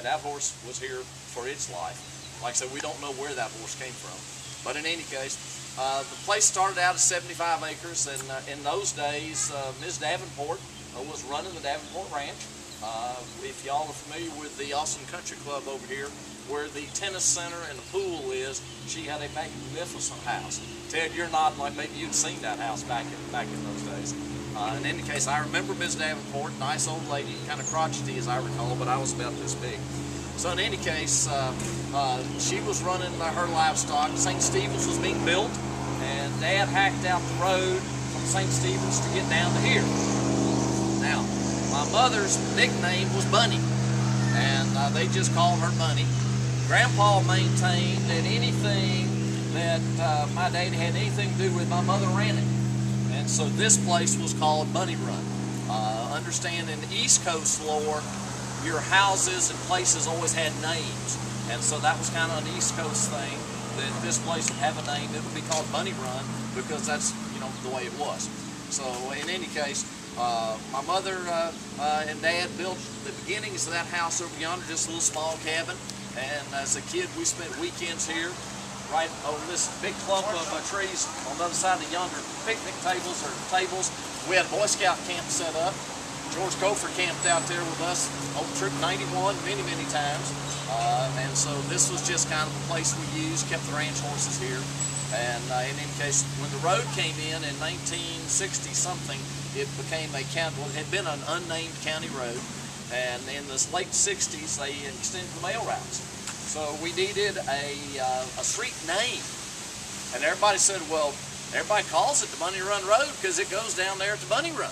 and that horse was here for its life. Like I said, we don't know where that horse came from. But in any case, the place started out at 75 acres, and in those days, Ms. Davenport was running the Davenport Ranch. If y'all are familiar with the Austin Country Club over here, where the tennis center and the pool is, she had a magnificent house. Ted, you're nodding like maybe you'd seen that house back in those days. In any case, I remember Ms. Davenport, nice old lady, kind of crotchety as I recall, but I was about this big. So in any case, she was running her livestock. St. Stephen's was being built, and Dad hacked out the road from St. Stephen's to get down to here. Now, my mother's nickname was Bunny, and they just called her Bunny. Grandpa maintained that anything that my dad had anything to do with, my mother ran it. And so this place was called Bunny Run. Understand in the East Coast lore, your houses and places always had names. And so that was kind of an East Coast thing, that this place would have a name. It would be called Bunny Run because that's, the way it was. So in any case, my mother and Dad built the beginnings of that house over yonder, just a little small cabin. And as a kid, we spent weekends here, right on this big clump of trees on the other side of yonder picnic tables or tables. We had a Boy Scout camp set up. George Gopher camped out there with us on Troop 91 many, many times. And so this was just kind of the place we used, kept the ranch horses here. And in any case, when the road came in 1960-something, it became a county, well, it had been an unnamed county road. And in the late 60s, they extended the mail routes. So we needed a street name. And everybody said, well, everybody calls it the Bunny Run Road because it goes down there to Bunny Run.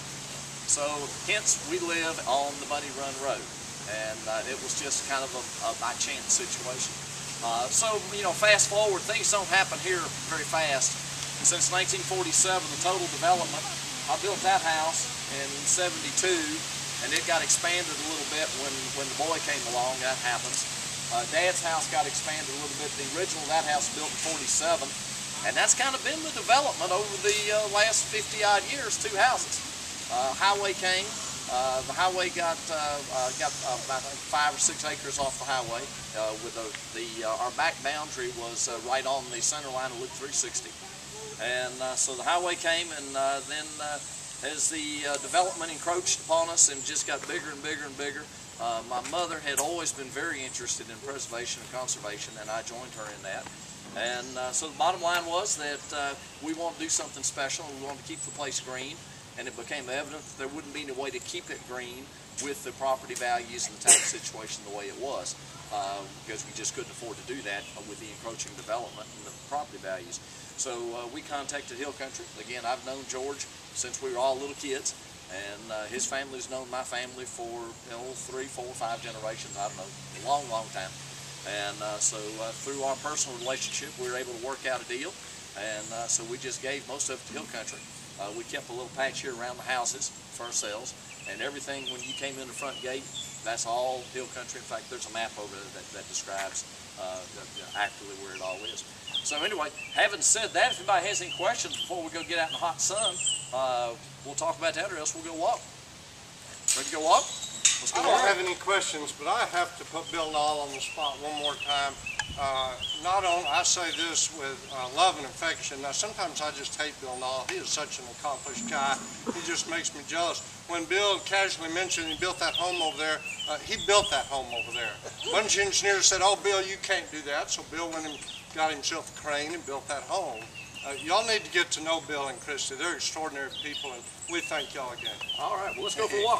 So hence we live on the Bunny Run Road. And it was just kind of a by chance situation. So, fast forward, things don't happen here very fast. And since 1947, the total development, I built that house in '72, and it got expanded a little bit when the boy came along. That happens. Dad's house got expanded a little bit. The original, that house built in '47, and that's kind of been the development over the last 50-odd years. 2 houses. Highway came. The highway got about 5 or 6 acres off the highway. With our back boundary was right on the center line of Loop 360, and so the highway came, and then as the development encroached upon us and just got bigger and bigger and bigger, my mother had always been very interested in preservation and conservation, and I joined her in that. And so the bottom line was that we wanted to do something special, and we wanted to keep the place green. And it became evident that there wouldn't be any way to keep it green with the property values and the tax situation the way it was, because we just couldn't afford to do that with the encroaching development and the property values. So we contacted Hill Country. Again, I've known George since we were all little kids, and his family's known my family for 3, 4, 5 generations. I don't know, a long, long time. And so through our personal relationship, we were able to work out a deal, and so we just gave most of it to Hill Country. We kept a little patch here around the houses for ourselves, and everything when you came in the front gate, that's all Hill Country. In fact, there's a map over there that describes accurately where it all is. So anyway, having said that, if anybody has any questions before we go get out in the hot sun, we'll talk about that, or else we'll go walk. Ready to go walk? Let's go. I don't have any questions, but I have to put Bill Nalle on the spot one more time. I say this with love and affection. Now, sometimes I just hate Bill Nalle. He is such an accomplished guy. He just makes me jealous. When Bill casually mentioned he built that home over there, he built that home over there. A bunch of engineers said, oh, Bill, you can't do that. So Bill went and got himself a crane and built that home. Y'all need to get to know Bill and Christy. They're extraordinary people, and we thank y'all again. All right, well, let's go for a walk.